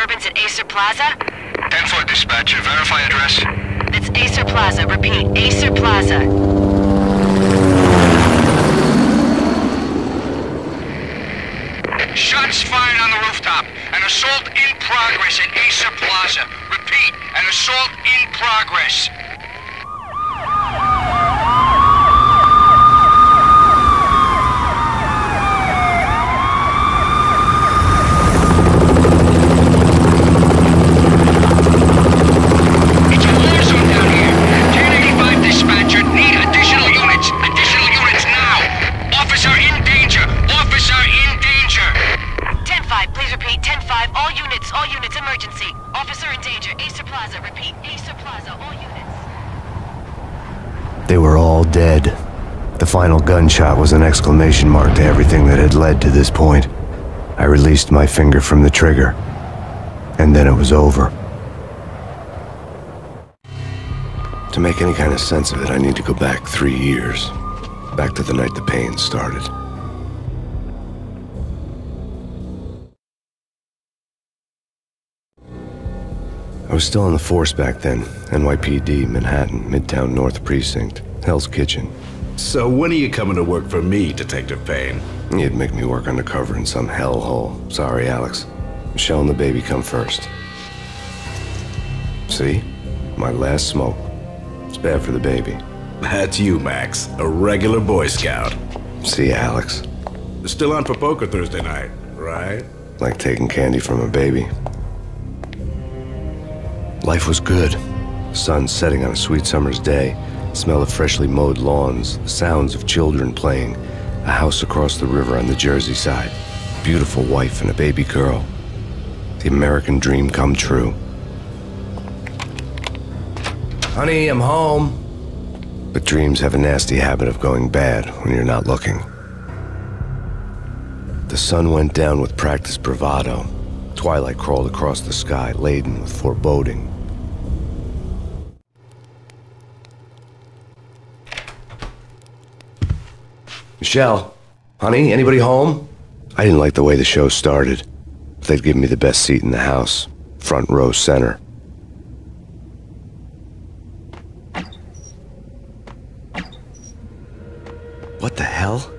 disturbance at Acer Plaza? 10-4 dispatcher, verify address. It's Acer Plaza, repeat, Acer Plaza. Shots fired on the rooftop. An assault in progress at Acer Plaza. Repeat, an assault in progress. It's a war zone down here. 1085 dispatcher, need additional units. Additional units now. Officer in danger. Officer in danger. 10-5, please repeat, 10-5, all units, emergency. Officer in danger, Acer Plaza, repeat, Acer Plaza, all units. They were all dead. The final gunshot was an exclamation mark to everything that had led to this point. I released my finger from the trigger, and then it was over. To make any kind of sense of it, I need to go back 3 years. Back to the night the Payne started. I was still on the force back then. NYPD, Manhattan, Midtown North Precinct, Hell's Kitchen. So when are you coming to work for me, Detective Payne? You'd make me work undercover in some hellhole. Sorry, Alex. Michelle and the baby come first. See? My last smoke. It's bad for the baby. That's you, Max. A regular Boy Scout. See ya, Alex. Still on for poker Thursday night, right? Like taking candy from a baby. Life was good. The sun setting on a sweet summer's day. The smell of freshly mowed lawns. The sounds of children playing. A house across the river on the Jersey side. Beautiful wife and a baby girl. The American dream come true. Honey, I'm home. But dreams have a nasty habit of going bad when you're not looking. The sun went down with practiced bravado. Twilight crawled across the sky, laden with foreboding. Michelle, honey, anybody home? I didn't like the way the show started. They'd given me the best seat in the house, front row center. What the hell?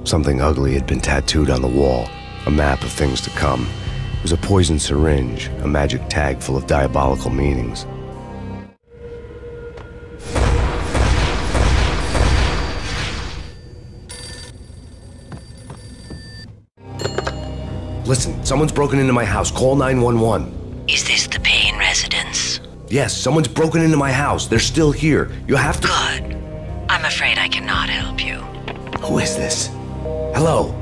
Something ugly had been tattooed on the wall, a map of things to come. It was a poison syringe, a magic tag full of diabolical meanings. Listen, someone's broken into my house. Call 911. Is this the Payne residence? Yes, someone's broken into my house. They're still here. You have to... Good. I'm afraid I cannot help you. Who is this? Hello?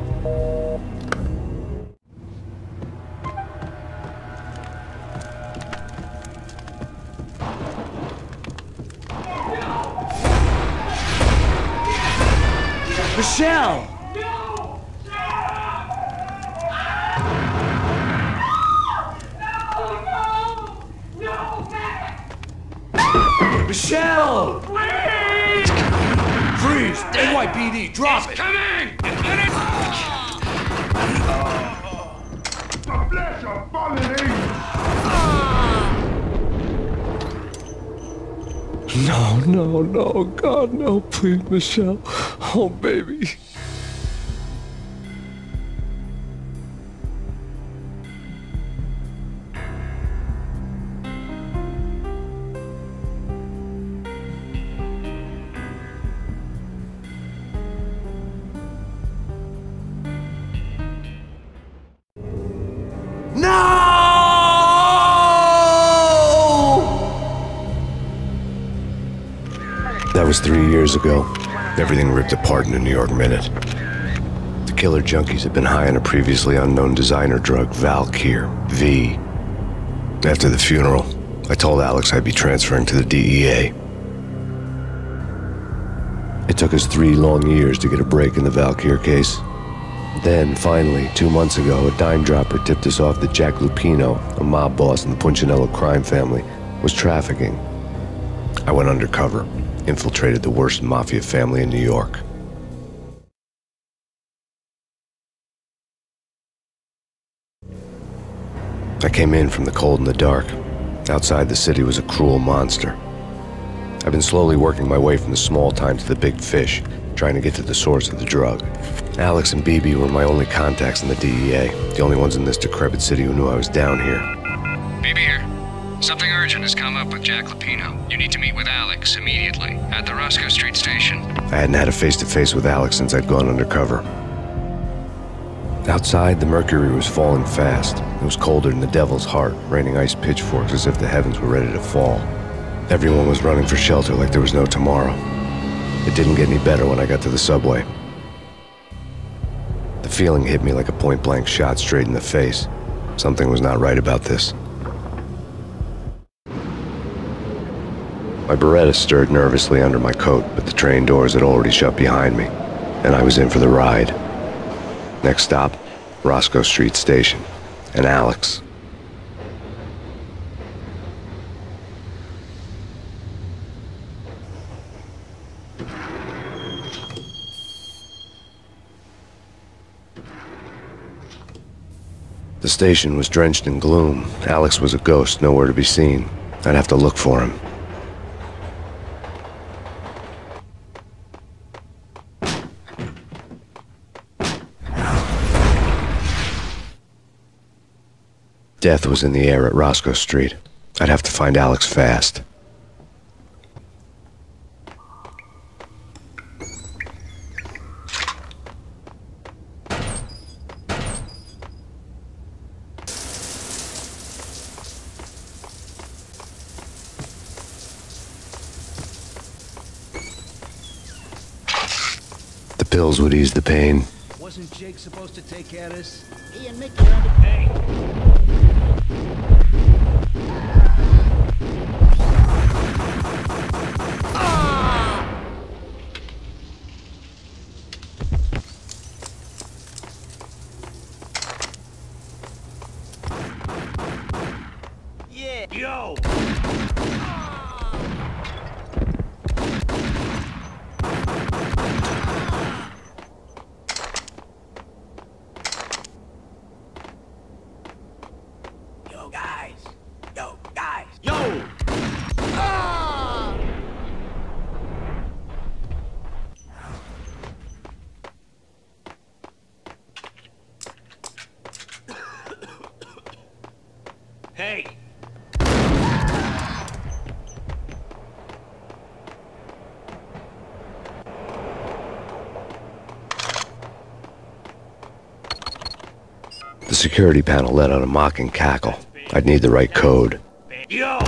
Michelle! Michelle! Please! Freeze! NYPD, drop it! Coming! The flesh of fallen angels! No, God, no, please, Michelle. Oh, baby. That was 3 years ago. Everything ripped apart in a New York minute. The killer junkies had been high on a previously unknown designer drug, Valkyr, V. After the funeral, I told Alex I'd be transferring to the DEA. It took us 3 long years to get a break in the Valkyr case. Then, finally, 2 months ago, a dime dropper tipped us off that Jack Lupino, a mob boss in the Punchinello crime family, was trafficking. I went undercover, infiltrated the worst mafia family in New York. I came in from the cold and the dark. Outside, the city was a cruel monster. I've been slowly working my way from the small time to the big fish, trying to get to the source of the drug. Alex and BB were my only contacts in the DEA, the only ones in this decrepit city who knew I was down here. BB here. Something urgent has come up with Jack Lupino. You need to meet with Alex immediately at the Rosco Street station. I hadn't had a face-to-face with Alex since I'd gone undercover. Outside, the mercury was falling fast. It was colder than the devil's heart, raining ice pitchforks as if the heavens were ready to fall. Everyone was running for shelter like there was no tomorrow. It didn't get any better when I got to the subway. The feeling hit me like a point-blank shot straight in the face. Something was not right about this. My Beretta stirred nervously under my coat, but the train doors had already shut behind me, and I was in for the ride. Next stop, Rosco Street Station, and Alex. The station was drenched in gloom. Alex was a ghost, nowhere to be seen. I'd have to look for him. Death was in the air at Rosco Street. I'd have to find Alex fast. The pills would ease the pain. Wasn't Jake supposed to take care of this? He and Mickey are to pay. Yeah. Yo! Yo, guys! Yo, guys! Yo! Hey! The security panel let out a mocking cackle. I'd need the right code. Yo!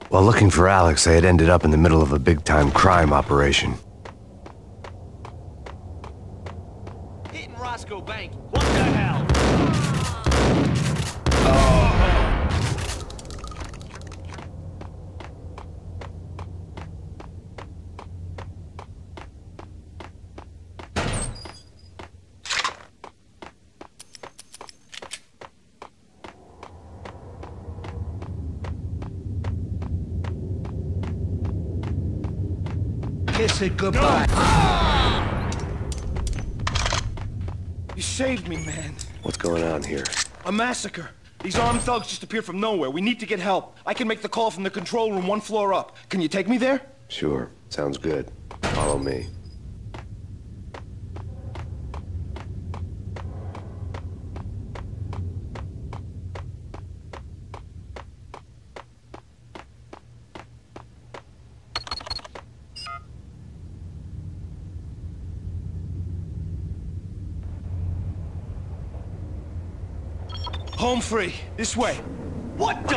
While looking for Alex, I had ended up in the middle of a big-time crime operation. Hitting Roscoe Bank. What the hell? Kiss it goodbye. You saved me, man. What's going on here? A massacre. These armed thugs just appeared from nowhere. We need to get help. I can make the call from the control room 1 floor up. Can you take me there? Sure, sounds good. Follow me. Home free. This way. What the?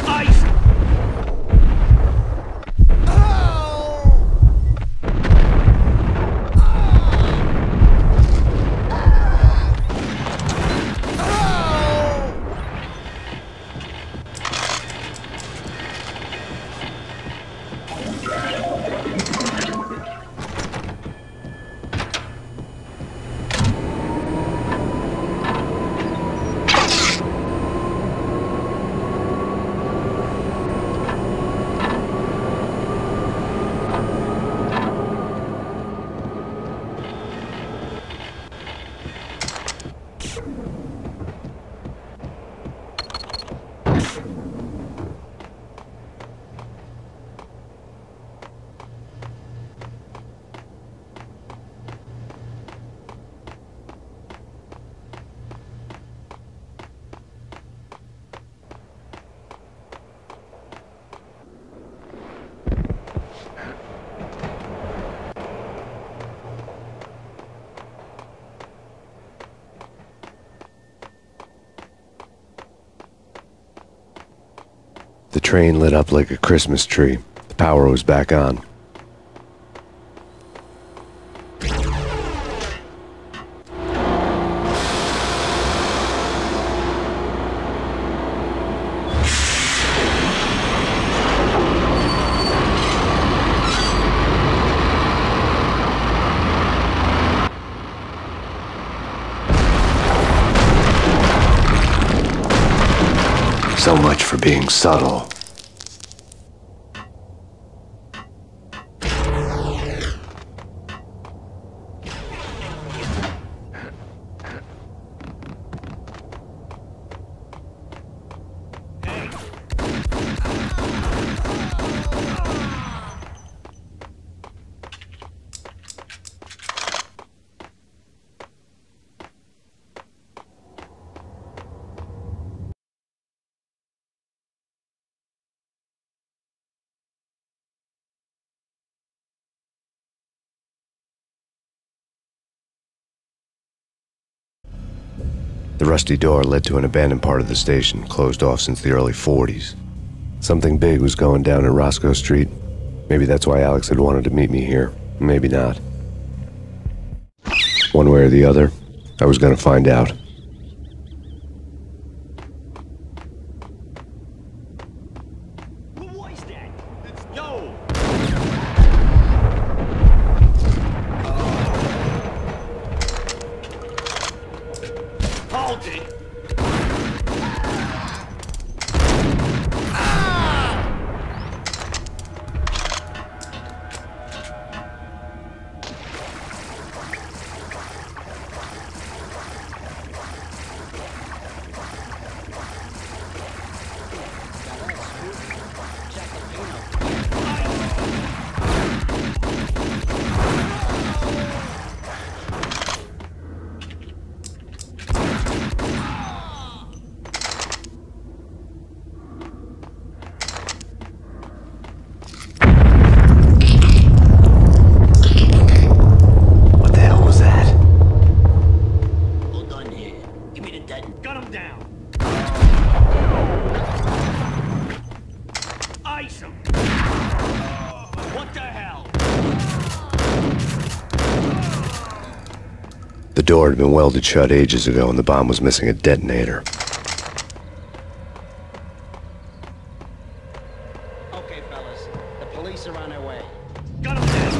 Ice! train lit up like a Christmas tree. The power was back on. So much for being subtle. The rusty door led to an abandoned part of the station, closed off since the early 40s. Something big was going down at Roscoe Street. Maybe that's why Alex had wanted to meet me here. Maybe not. One way or the other, I was gonna find out. The door had been welded shut ages ago and the bomb was missing a detonator. Okay, fellas. The police are on their way. Got him down!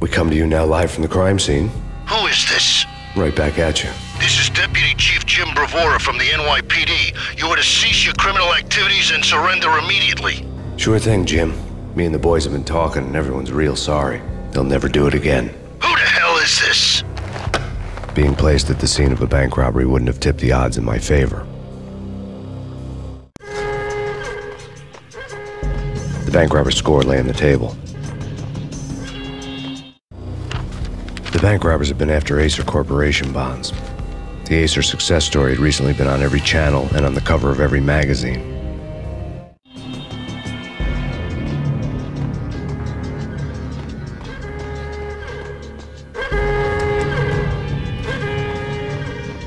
We come to you now live from the crime scene. Who is this? Right back at you. This is Deputy Chief Jim Bravura from the NYPD. You are to cease your criminal activities and surrender immediately. Sure thing, Jim. Me and the boys have been talking and everyone's real sorry. They'll never do it again. Who the hell is this? Being placed at the scene of a bank robbery wouldn't have tipped the odds in my favor. The bank robber's score lay on the table. The bank robbers have been after Acer Corporation bonds. The Acer success story had recently been on every channel and on the cover of every magazine.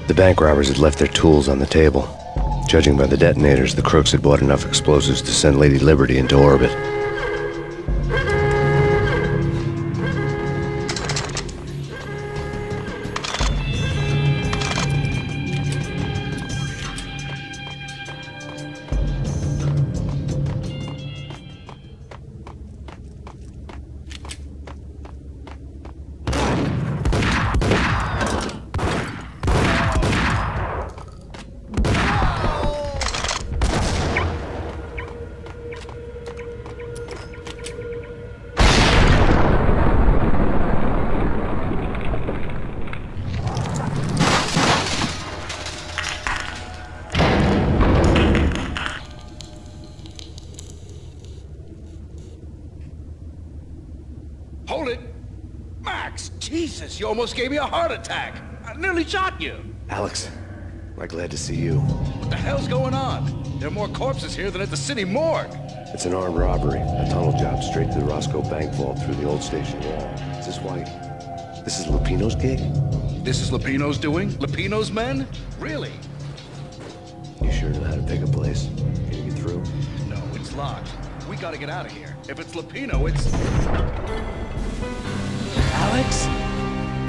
The bank robbers had left their tools on the table. Judging by the detonators, the crooks had bought enough explosives to send Lady Liberty into orbit. Hold it! Max! Jesus, you almost gave me a heart attack! I nearly shot you! Alex, I'm glad to see you. What the hell's going on? There are more corpses here than at the city morgue! It's an armed robbery. A tunnel job straight to the Rosco bank vault through the old station wall. Is this why... This is Lupino's gig? This is Lupino's doing? Lupino's men? Really? You sure know how to pick a place? Can you get through? No, it's locked. We gotta get out of here. If it's Lupino, it's... Alex?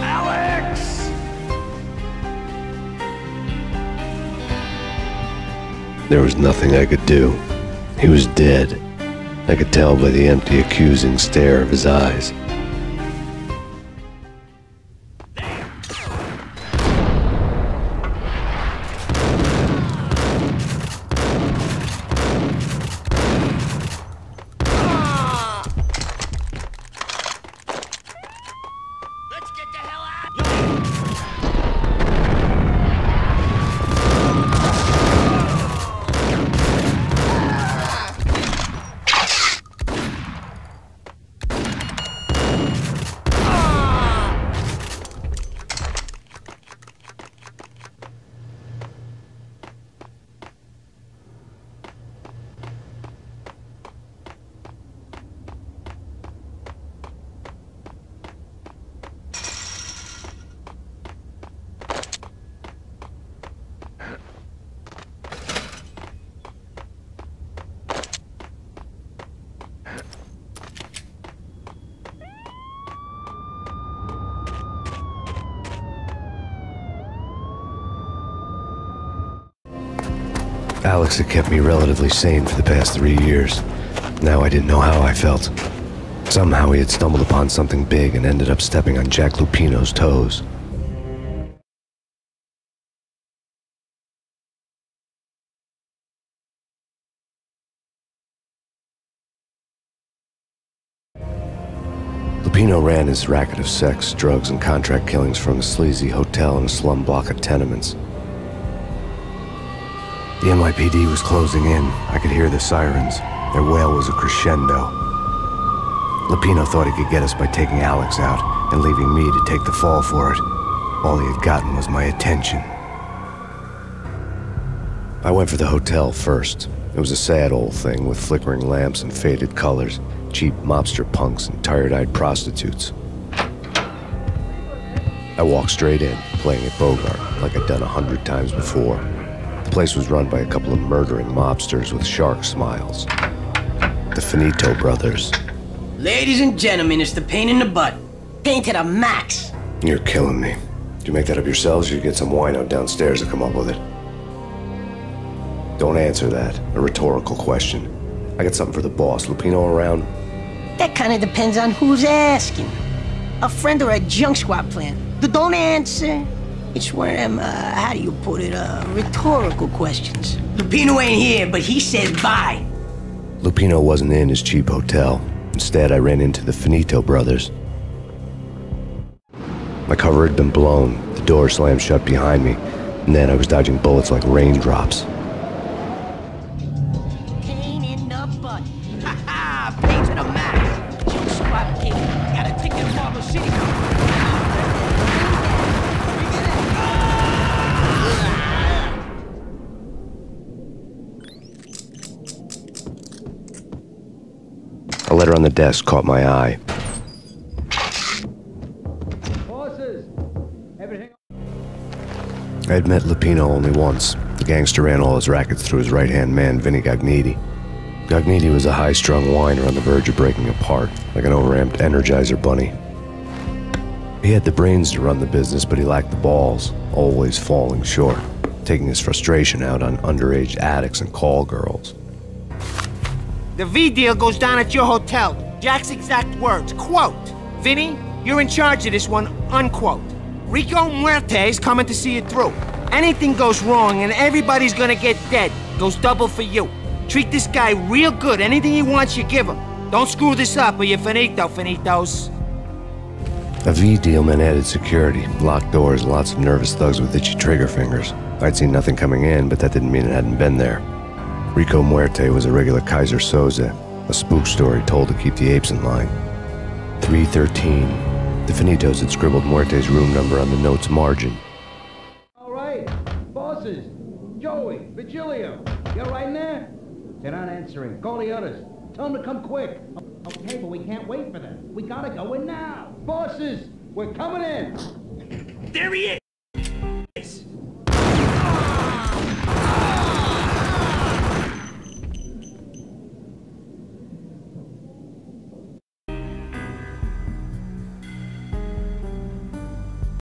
Alex! There was nothing I could do. He was dead. I could tell by the empty, accusing stare of his eyes. Alex had kept me relatively sane for the past 3 years. Now I didn't know how I felt. Somehow he had stumbled upon something big and ended up stepping on Jack Lupino's toes. Lupino ran his racket of sex, drugs, and contract killings from a sleazy hotel in a slum block of tenements. The NYPD was closing in. I could hear the sirens. Their wail was a crescendo. Lupino thought he could get us by taking Alex out and leaving me to take the fall for it. All he had gotten was my attention. I went for the hotel first. It was a sad old thing with flickering lamps and faded colors, cheap mobster punks and tired-eyed prostitutes. I walked straight in, playing it Bogart, like I'd done 100 times before. The place was run by a couple of murdering mobsters with shark smiles. The Finito brothers. Ladies and gentlemen, it's the pain in the butt. Pain to the max. You're killing me. Did you make that up yourselves, or you get some wino downstairs to come up with it? Don't answer that. A rhetorical question. I got something for the boss. Lupino around? That kind of depends on who's asking. A friend or a junk squad plan. Don't answer. It's one of them, how do you put it, rhetorical questions. Lupino ain't here, but he said bye. Lupino wasn't in his cheap hotel. Instead, I ran into the Finito brothers. My cover had been blown. The door slammed shut behind me, and then I was dodging bullets like raindrops. Pain in the butt. Ha ha! Pain to the max. Junk squad kid. Got a ticket to Marble City. A letter on the desk caught my eye. Bosses, everything. I had met Lupino only once. The gangster ran all his rackets through his right-hand man, Vinny Gagniti. Gagniti was a high-strung whiner on the verge of breaking apart, like an overamped Energizer bunny. He had the brains to run the business, but he lacked the balls, always falling short, taking his frustration out on underage addicts and call girls. The V deal goes down at your hotel. Jack's exact words, quote, "Vinny, you're in charge of this one," unquote. Rico Muerte's coming to see it through. Anything goes wrong and everybody's gonna get dead. Goes double for you. Treat this guy real good. Anything he wants, you give him. Don't screw this up or you're finito, finitos. A V deal meant added security, locked doors, and lots of nervous thugs with itchy trigger fingers. I'd seen nothing coming in, but that didn't mean it hadn't been there. Rico Muerte was a regular Kaiser Soze, a spook story told to keep the apes in line. 3 313. The Finitos had scribbled Muerte's room number on the note's margin. All right, bosses. Joey, Virgilio, you all right in there? They're not answering. Call the others. Tell them to come quick. Okay, but we can't wait for them. We gotta go in now. Bosses, we're coming in. There he is!